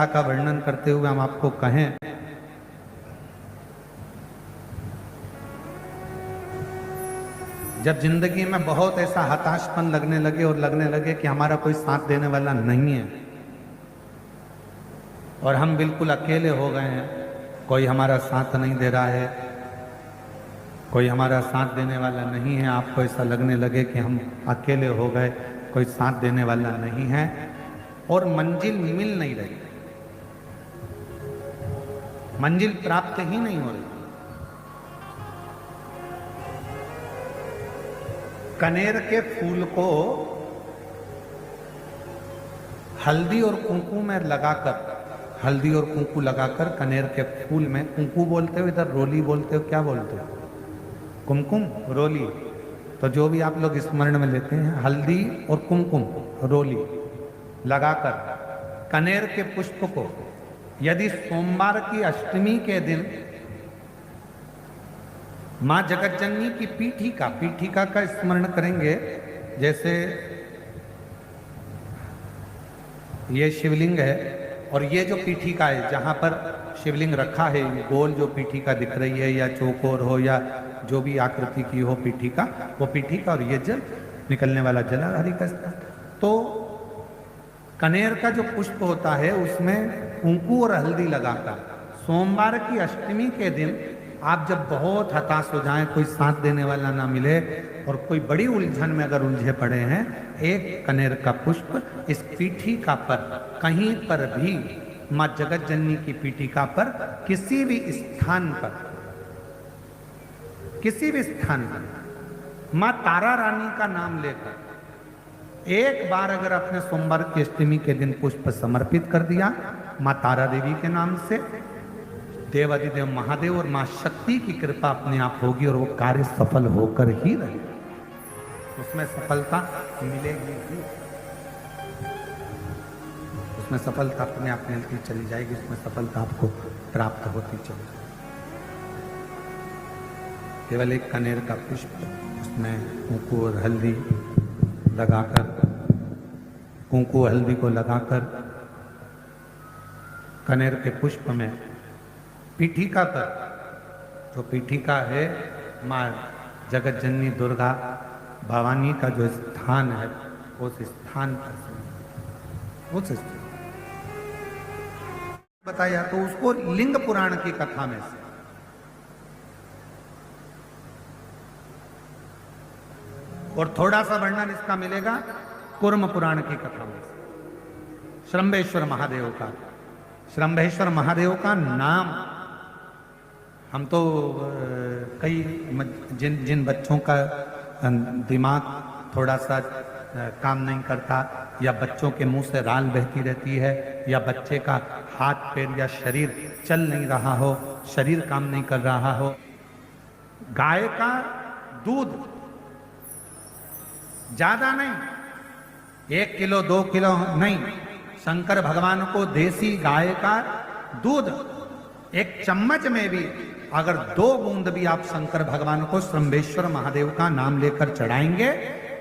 कथा का वर्णन करते हुए हम आपको कहें, जब जिंदगी में बहुत ऐसा हताशपन लगने लगे और लगने लगे कि हमारा कोई साथ देने वाला नहीं है और हम बिल्कुल अकेले हो गए हैं, कोई हमारा साथ नहीं दे रहा है, कोई हमारा साथ देने वाला नहीं है, आपको ऐसा लगने लगे कि हम अकेले हो गए, कोई साथ देने वाला नहीं है और मंजिल मिल नहीं रही, मंजिल प्राप्त ही नहीं हो रही। कनेर के फूल को हल्दी और कुंकू में लगाकर, हल्दी और कुंकू लगाकर कनेर के फूल में, कुंकू बोलते हो इधर, रोली बोलते हो, क्या बोलते हो? कुमकुम, रोली। तो जो भी आप लोग स्मरण में लेते हैं, हल्दी और कुमकुम, रोली लगाकर कनेर के पुष्प को यदि सोमवार की अष्टमी के दिन मां जगतजननी की पीठिका का स्मरण करेंगे, जैसे ये शिवलिंग है और ये जो पीठिका है जहां पर शिवलिंग रखा है, गोल जो पीठिका दिख रही है या चौकोर हो या जो भी आकृति की हो पीठिका, वो पीठिका और ये जल निकलने वाला जलाधारी का स्थान। तो कनेर का जो पुष्प होता है उसमें कुंकू और हल्दी लगाकर सोमवार की अष्टमी के दिन आप जब बहुत हताश हो जाएं, कोई साथ देने वाला ना मिले और कोई बड़ी उलझन में अगर उलझे पड़े हैं, एक कनेर का पुष्प इस पीठिका पर कहीं पर भी, मां जगतजननी की पीठिका पर किसी भी स्थान पर, किसी भी स्थान पर मां तारा रानी का नाम लेकर एक बार अगर अपने सोमवार की अष्टमी के दिन पुष्प समर्पित कर दिया मां तारा देवी के नाम से, देवादिदेव महादेव और मां शक्ति की कृपा अपने आप होगी और वो कार्य सफल होकर ही रहेगा, उसमें सफलता मिलेगी ही, उसमें सफलता अपने आप मिलती चली जाएगी, उसमें सफलता आपको प्राप्त होती चली जाएगी। केवल एक कनेर का पुष्प, उसमें कुंकू और हल्दी लगाकर, कुंकू हल्दी को लगाकर कनेर के पुष्प में पीठिका पर, जो पीठिका है मां जगतजननी दुर्गा भवानी का जो स्थान है, उस स्थान पर, उस स्थान बताया तो उसको लिंग पुराण की कथा में से, और थोड़ा सा वर्णन इसका मिलेगा कूर्म पुराण की कथा में से। श्रंभेश्वर महादेव का, श्रंभेश्वर महादेव का नाम हम तो कई जिन बच्चों का दिमाग थोड़ा सा काम नहीं करता, या बच्चों के मुंह से राल बहती रहती है, या बच्चे का हाथ पैर या शरीर चल नहीं रहा हो, शरीर काम नहीं कर रहा हो, गाय का दूध ज्यादा नहीं, 1 किलो 2 किलो नहीं, शंकर भगवान को देसी गाय का दूध एक चम्मच में भी अगर 2 बूंद भी आप शंकर भगवान को श्रंभेश्वर महादेव का नाम लेकर चढ़ाएंगे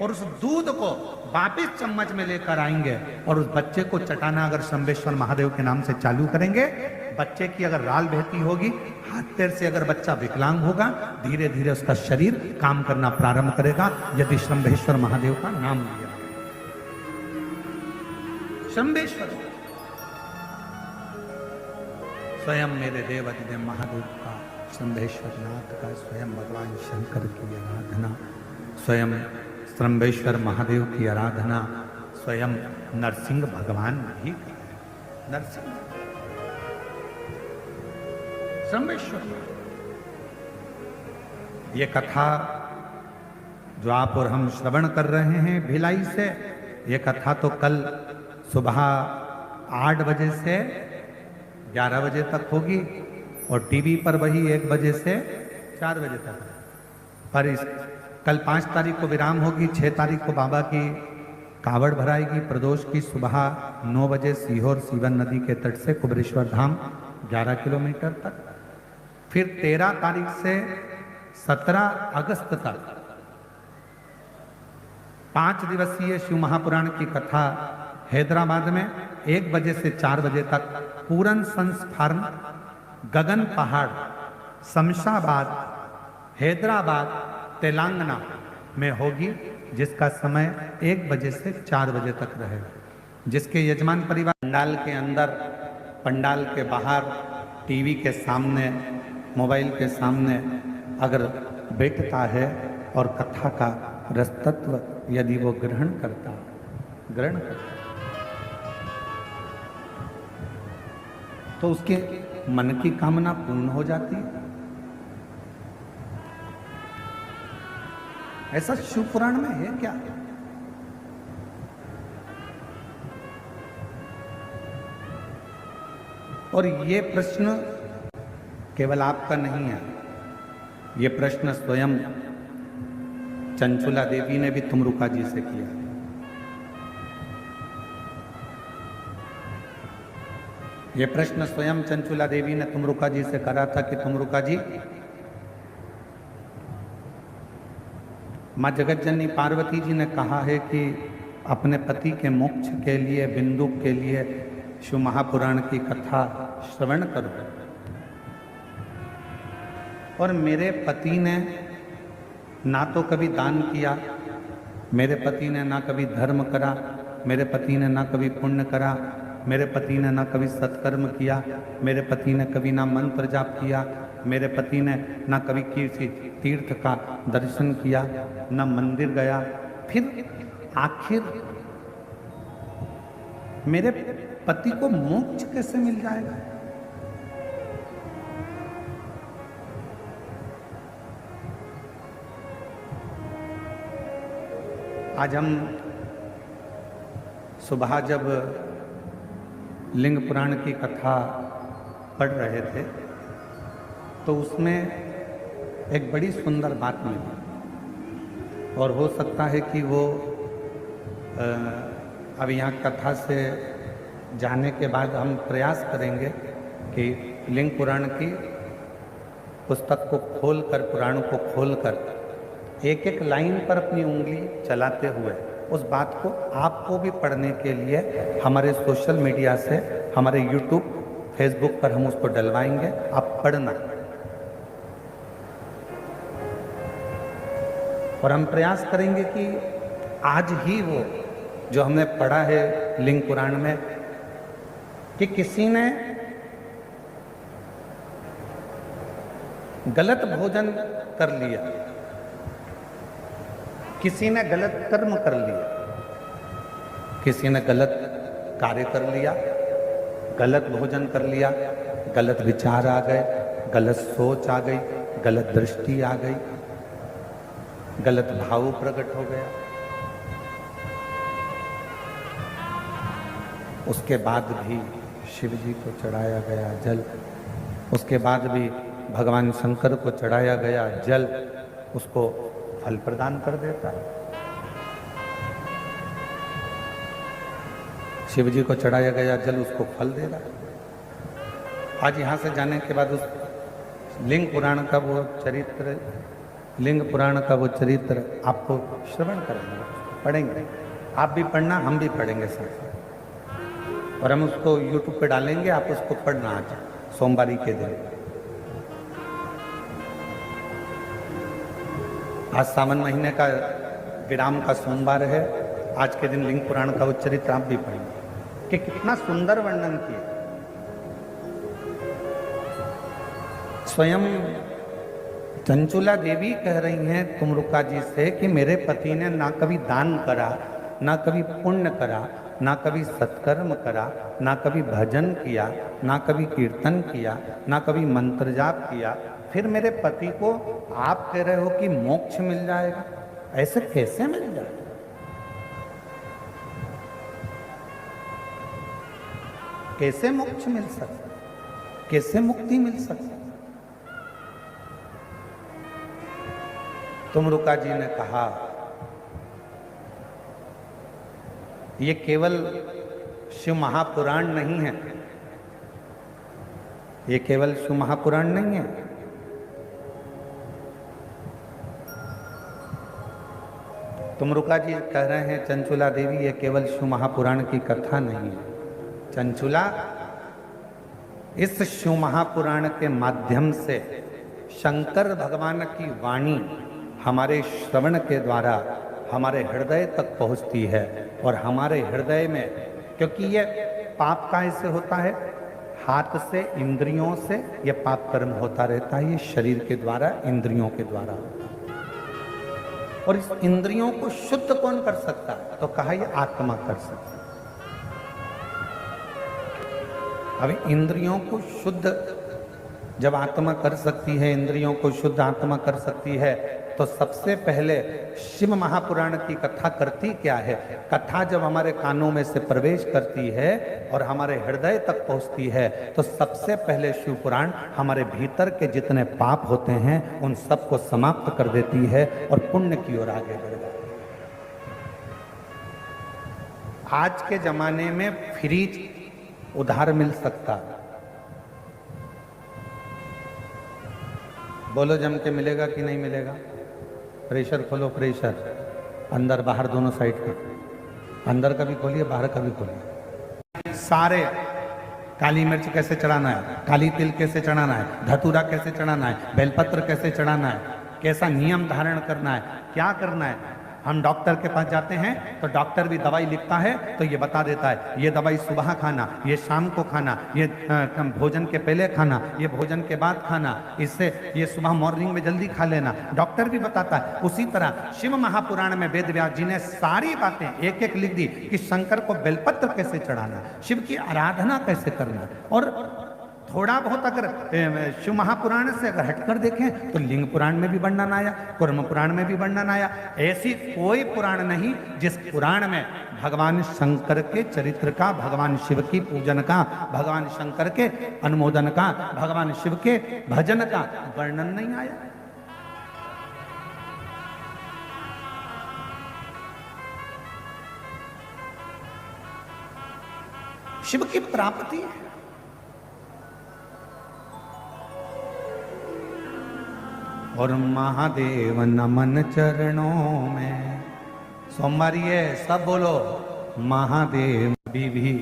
और उस दूध को वापिस चम्मच में लेकर आएंगे और उस बच्चे को चटाना अगर श्रंभेश्वर महादेव के नाम से चालू करेंगे, बच्चे की अगर राल बहती होगी, हाथ पैर से अगर बच्चा विकलांग होगा, धीरे धीरे उसका शरीर काम करना प्रारंभ करेगा यदि श्रंभेश्वर महादेव का नाम लिया। श्रंभेश्वर स्वयं मेरे देवादिदेव महादेव का, श्रंभेश्वर नाथ का, स्वयं भगवान शंकर की आराधना, स्वयं श्रंभेश्वर महादेव की आराधना स्वयं नरसिंह भगवान भी करें। नरसिंह श्रंभेश्वर, ये कथा जो आप और हम श्रवण कर रहे हैं भिलाई से, ये कथा तो कल सुबह 8 बजे से 11 बजे तक होगी और टीवी पर वही 1 बजे से 4 बजे तक। पर इस कल 5 तारीख को विराम होगी, 6 तारीख को बाबा की कावड़ भराएगी प्रदोष की सुबह 9 बजे सीहोर सीवन नदी के तट से कुबरेश्वर धाम 11 किलोमीटर तक। फिर 13 तारीख से 17 अगस्त तक 5 दिवसीय शिव महापुराण की कथा हैदराबाद में 1 बजे से 4 बजे तक पूरन सन्स फार्म, गगन पहाड़, शमशाबाद, हैदराबाद, तेलंगाना में होगी, जिसका समय 1 बजे से 4 बजे तक रहेगा। जिसके यजमान परिवार पंडाल के अंदर, पंडाल के बाहर, टीवी के सामने, मोबाइल के सामने अगर बैठता है और कथा का रसतत्व यदि वो ग्रहण करता तो उसके मन की कामना पूर्ण हो जाती है। ऐसा शिव पुराण में है क्या? और ये प्रश्न केवल आपका नहीं है, ये प्रश्न स्वयं चंचुला देवी ने भी तुमरुका जी से किया। ये प्रश्न स्वयं चंचुला देवी ने तुमरुका जी से करा था कि तुमरुका जी, माँ जगतजननी पार्वती जी ने कहा है कि अपने पति के मोक्ष के लिए, बिंदु के लिए शिव महापुराण की कथा श्रवण करो। और मेरे पति ने ना तो कभी दान किया, मेरे पति ने ना कभी धर्म करा, मेरे पति ने ना कभी पुण्य करा, मेरे पति ने ना कभी सत्कर्म किया, मेरे पति ने कभी ना मंत्र जाप किया, मेरे पति ने ना कभी किसी तीर्थ का दर्शन किया, ना मंदिर गया। फिर आखिर मेरे पति को मोक्ष कैसे मिल जाएगा? आज हम सुबह जब लिंग पुराण की कथा पढ़ रहे थे तो उसमें एक बड़ी सुंदर बात मिली, और हो सकता है कि वो अब यहाँ कथा से जाने के बाद हम प्रयास करेंगे कि लिंग पुराण की पुस्तक को खोलकर, पुराण को खोलकर एक एक लाइन पर अपनी उंगली चलाते हुए उस बात को आपको भी पढ़ने के लिए हमारे सोशल मीडिया से, हमारे यूट्यूब, फेसबुक पर हम उसको डलवाएंगे। आप पढ़ना, और हम प्रयास करेंगे कि आज ही वो जो हमने पढ़ा है लिंग पुराण में कि किसी ने गलत भोजन कर लिया, किसी ने गलत कर्म कर लिया, किसी ने गलत कार्य कर लिया, गलत भोजन कर लिया, गलत विचार आ गए, गलत सोच आ गई, गलत दृष्टि आ गई, गलत भाव प्रकट हो गया। उसके बाद भी शिव जी को चढ़ाया गया जल, उसके बाद भी भगवान शंकर को चढ़ाया गया जल उसको फल प्रदान कर देता है। शिव जी को चढ़ाया गया जल उसको फल दे रहा है। आज यहाँ से जाने के बाद उस लिंग पुराण का वो चरित्र, लिंग पुराण का वो चरित्र आपको श्रवण करेंगे, पढ़ेंगे। आप भी पढ़ना, हम भी पढ़ेंगे साथ, और हम उसको यूट्यूब पे डालेंगे। आप उसको पढ़ना आज सोमवारी के दिन। आज सावन महीने का विराम का सोमवार है। आज के दिन लिंग पुराण का वो चरित्र आप भी पढ़ेंगे कि कितना सुंदर वर्णन किया। स्वयं चंचुला देवी कह रही हैं तुमरुका जी से कि मेरे पति ने ना कभी दान करा, ना कभी पुण्य करा, ना कभी सत्कर्म करा, ना कभी भजन किया, ना कभी कीर्तन किया, ना कभी मंत्र जाप किया, फिर मेरे पति को आप कह रहे हो कि मोक्ष मिल जाएगा। ऐसे कैसे मिल जाएगा? कैसे मोक्ष मिल सकता, कैसे मुक्ति मिल सकती? तुमरुका जी ने कहा ये केवल शिव महापुराण नहीं है, ये केवल शिव महापुराण नहीं है, तुमरुका जी कह रहे हैं चंचुला देवी ये केवल शिव महापुराण की कथा नहीं है, चंचुला, इस शिव महापुराण के माध्यम से शंकर भगवान की वाणी हमारे श्रवण के द्वारा हमारे हृदय तक पहुंचती है और हमारे हृदय में, क्योंकि ये पाप काहे से होता है, हाथ से, इंद्रियों से ये पाप कर्म होता रहता है, ये शरीर के द्वारा, इंद्रियों के द्वारा होता है। और इस इंद्रियों को शुद्ध कौन कर सकता है, तो कहा ये आत्मा कर सकता है। अब इंद्रियों को शुद्ध जब आत्मा कर सकती है, इंद्रियों को शुद्ध आत्मा कर सकती है, तो सबसे पहले शिव महापुराण की कथा करती क्या है? कथा जब हमारे कानों में से प्रवेश करती है और हमारे हृदय तक पहुंचती है, तो सबसे पहले शिव पुराण हमारे भीतर के जितने पाप होते हैं उन सबको समाप्त कर देती है और पुण्य की ओर आगे बढ़ जाती है। आज के जमाने में फ्रिज उधार मिल सकता है, बोलो जम के मिलेगा कि नहीं मिलेगा? प्रेशर खोलो, प्रेशर अंदर बाहर दोनों साइड का, अंदर का भी खोलिए, बाहर का भी खोलिए। सारे काली मिर्च कैसे चढ़ाना है, काली तिल कैसे चढ़ाना है, धतूरा कैसे चढ़ाना है, बेलपत्र कैसे चढ़ाना है, कैसा नियम धारण करना है, क्या करना है। हम डॉक्टर के पास जाते हैं तो डॉक्टर भी दवाई लिखता है तो ये बता देता है, ये दवाई सुबह खाना, ये शाम को खाना, ये भोजन के पहले खाना, ये भोजन के बाद खाना, इससे ये सुबह मॉर्निंग में जल्दी खा लेना, डॉक्टर भी बताता है। उसी तरह शिव महापुराण में वेद व्यास जी ने सारी बातें एक एक लिख दी कि शंकर को बेलपत्र कैसे चढ़ाना, शिव की आराधना कैसे करना। और थोड़ा बहुत अगर शिव महापुराण से अगर हटकर देखें तो लिंग पुराण में भी वर्णन आया, कुर्म पुराण में भी वर्णन आया। ऐसी कोई पुराण नहीं जिस पुराण में भगवान शंकर के चरित्र का, भगवान शिव की पूजन का, भगवान शंकर के अनुमोदन का, भगवान शिव के भजन का वर्णन नहीं आया। शिव की प्राप्ति है। और महादेव नमन चरणों में, सोमवारी है सब बोलो महादेव। भी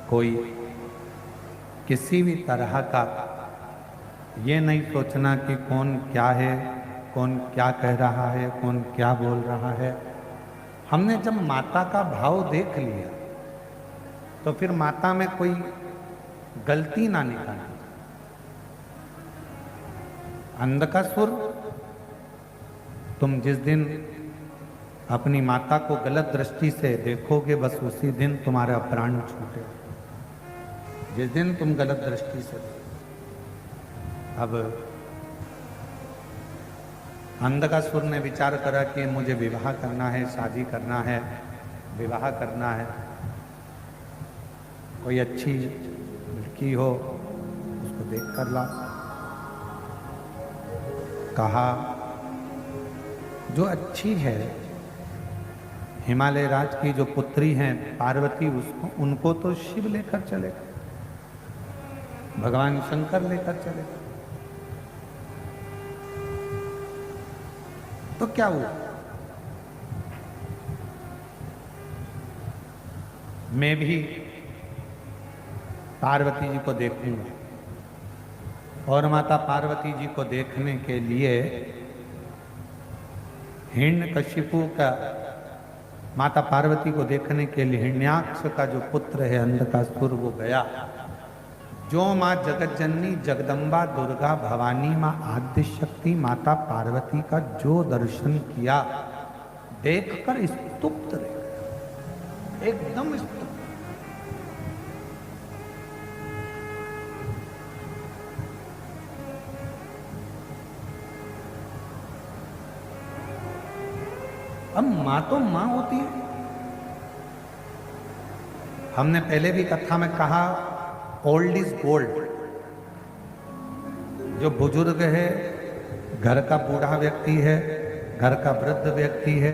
कोई किसी भी तरह का ये नहीं सोचना कि कौन क्या है, कौन क्या कह रहा है, कौन क्या बोल रहा है। हमने जब माता का भाव देख लिया तो फिर माता में कोई गलती ना निकालना। अंधकासुर, तुम जिस दिन अपनी माता को गलत दृष्टि से देखोगे बस उसी दिन तुम्हारा प्राण छूटे। जिस दिन तुम गलत दृष्टि से, अब अंधकासुर ने विचार करा कि मुझे विवाह करना है, शादी करना है, विवाह करना है, कोई अच्छी लड़की हो उसको देख कर ला। कहा जो अच्छी है, हिमालय राज की जो पुत्री हैं पार्वती, उसको उनको तो शिव लेकर चलेगा, भगवान शंकर लेकर चलेगा। तो क्या हुआ? मैं भी पार्वती जी को देखूंगा। और माता पार्वती जी को देखने के लिए हिरण्यकशिपु का, माता पार्वती को देखने के लिए हिरण्याक्ष का जो पुत्र है अंधकासुर, वो गया। जो माँ जगत जननी जगदम्बा दुर्गा भवानी माँ आद्य शक्ति माता पार्वती का जो दर्शन किया, देखकर स्तुप्त रह गया, एकदम स्तुप्त। अब माँ तो माँ होती है। हमने पहले भी कथा में कहा ओल्ड इज गोल्ड। जो बुजुर्ग है, घर का बूढ़ा व्यक्ति है, घर का वृद्ध व्यक्ति है,